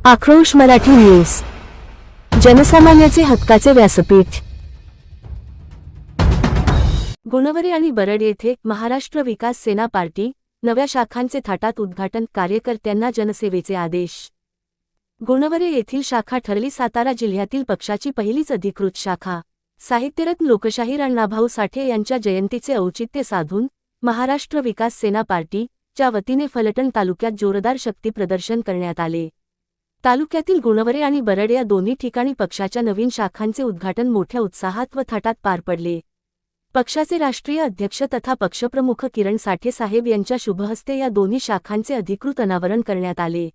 आक्रोश मराठी न्यूज, जनसामान्याचे हक्काचे व्यासपीठ। गुणवरे आणि बरड येथे महाराष्ट्र विकास सेना पार्टी नव्या शाखांचे थाटात उद्घाटन, कार्यकर्त्यांना जनसेवेचे आदेश। गुणवरे येथील शाखा ठरली सातारा जिल्ह्यातील पक्षाची पहिलीच अधिकृत शाखा। साहित्यरत्न लोकशाहीर अण्णाभाऊ साठे यांच्या जयंतीचे औचित्य साधून महाराष्ट्र विकास सेना पार्टी च्या वतीने फलटण तालुक्यात जोरदार शक्ती प्रदर्शन करण्यात आले। तालुक्यातील गुणवरे आणि बरड या दोन्ही ठिकाणी पक्षाच्या नवीन शाखांचे उद्घाटन मोठ्या उत्साहात व थाटात पार पडले। पक्षाचे राष्ट्रीय अध्यक्ष तथा पक्षप्रमुख किरण साठे साहेब यांच्या शुभहस्ते या दोन्ही शाखांचे अधिकृत अनावरण करण्यात आले।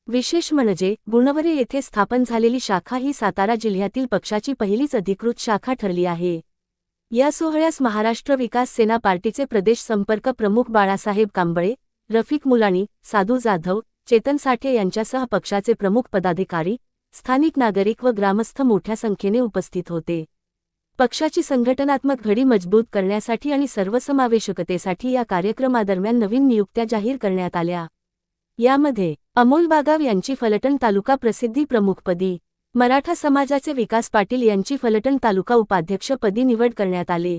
विशेष म्हणजे गुणवरे येथे स्थापन झालेली शाखा ही सातारा जिल्ह्यातील पक्षाची पहिलीच अधिकृत शाखा ठरली आहे। या सोहळ्यास महाराष्ट्र विकास सेना पार्टीचे प्रदेश संपर्क प्रमुख बाळासाहेब कांबळे, रफिक मुलानी, साधू जाधव, चेतन साठे यांच्यासह पक्षाचे प्रमुख पदाधिकारी, स्थानिक नागरिक व ग्रामस्थ मोठ्या संख्येने उपस्थित होते। पक्षाची संघटनात्मक घडी मजबूत करण्यासाठी आणि सर्वसमावेशकतेसाठी या कार्यक्रमादरम्यान नवीन नियुक्त्या जाहीर करण्यात आल्या। यामध्ये अमोल बागाव यांची फलटण तालुका प्रसिद्धी प्रमुखपदी, मराठा समाजाचे विकास पाटील यांची फलटण तालुका उपाध्यक्षपदी निवड करण्यात आले।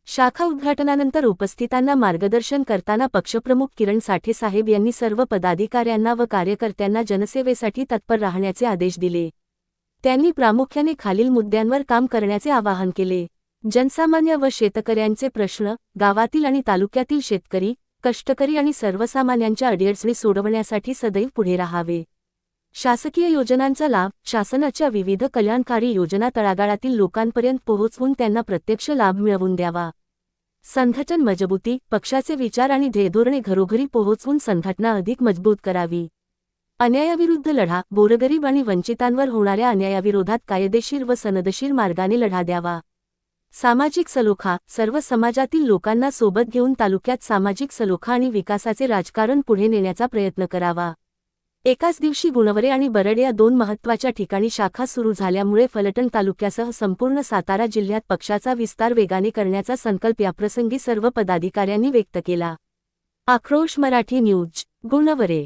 शाखा उद्घाटनानंतर उपस्थितांना मार्गदर्शन करताना पक्षप्रमुख किरण साठे साहेब यांनी सर्व पदाधिकाऱ्यांना व कार्यकर्त्यांना जनसेवेसाठी तत्पर राहण्याचे आदेश दिले। त्यांनी प्रामुख्याने खालील मुद्द्यांवर काम करण्याचे आवाहन केले। जनसामान्य व शेतकऱ्यांचे प्रश्न, गावातील आणि तालुक्यातील शेतकरी, कष्टकरी आणि सर्वसामान्यांच्या अडीअडचणी सोडवण्यासाठी सदैव पुढे राहावे। शासकीय योजनांचा लाभ, शासनाच्या विविध कल्याणकारी योजना तळागाळातील लोकांपर्यंत पोहोचवून त्यांना प्रत्यक्ष लाभ मिळवून द्यावा। संघटन मजबूती, पक्षाचे विचार आणि ध्येयधोरणे घरोघरी पोहोचवून संघटना अधिक मजबूत करावी। अन्यायाविरुद्ध लढा, गोरगरीब आणि वंचितांवर होणाऱ्या अन्यायाविरोधात कायदेशीर व सनदशीर मार्गाने लढा द्यावा। सामाजिक सलोखा, सर्व समाजातील लोकांना सोबत घेऊन तालुक्यात सामाजिक सलोखा आणि विकासाचे राजकारण पुढे नेण्याचा प्रयत्न करावा। एकाच दिवशी गुणवरे आणि बरड या दोन महत्त्वाच्या ठिकाणी शाखा सुरू झाल्यामुळे फलटण तालुक्यासह संपूर्ण सातारा जिल्ह्यात पक्षाचा विस्तार वेगाने करण्याचा संकल्प याप्रसंगी सर्व पदाधिकाऱ्यांनी व्यक्त केला। आक्रोश मराठी न्यूज, गुणवरे।